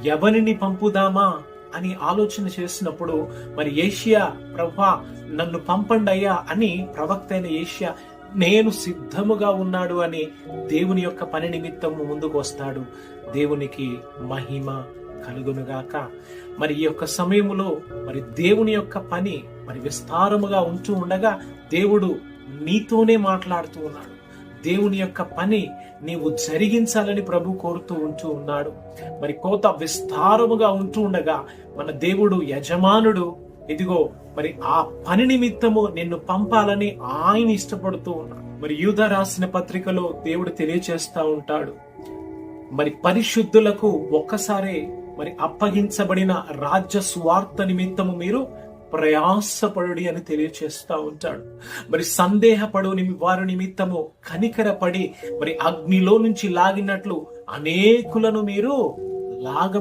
ఎవరిని పంపుదామా అని ఆలోచన చేసినప్పుడు మరి యేషయా, ప్రభువా నన్ను పంపండి అయ్యా అని ప్రవక్త అయిన యేషయా నేను సిద్ధముగా ఉన్నాడు అని దేవుని యొక్క పని నిమిత్తము ముందుకు వస్తాడు. దేవునికి మహిమ కలుగునుగాక. మరి ఈ యొక్క సమయములో మరి దేవుని యొక్క పని మరి విస్తారముగా ఉంటూ ఉండగా దేవుడు నీతోనే మాట్లాడుతూ ఉన్నాడు. దేవుని యొక్క పని నీవు జరిగించాలని ప్రభు కోరుతూ ఉంటూ ఉన్నాడు. మరి కోత విస్తారముగా ఉంటూ ఉండగా మన దేవుడు యజమానుడు ఇదిగో మరి ఆ పని నిమిత్తము నిన్ను పంపాలని ఆయన ఇష్టపడుతూ ఉన్నాడు. మరి యూదా రాసిన పత్రికలో దేవుడు తెలియచేస్తా ఉంటాడు, మరి పరిశుద్ధులకు ఒక్కసారే మరి అప్పగించబడిన రాజ్య సువార్త నిమిత్తము మీరు ప్రయాసపడుడి అని తెలియచేస్తా ఉంటాడు. మరి సందేహపడు వారి నిమిత్తము కనికరపడి మరి అగ్నిలో నుంచి లాగినట్లు అనేకులను మీరు లాగ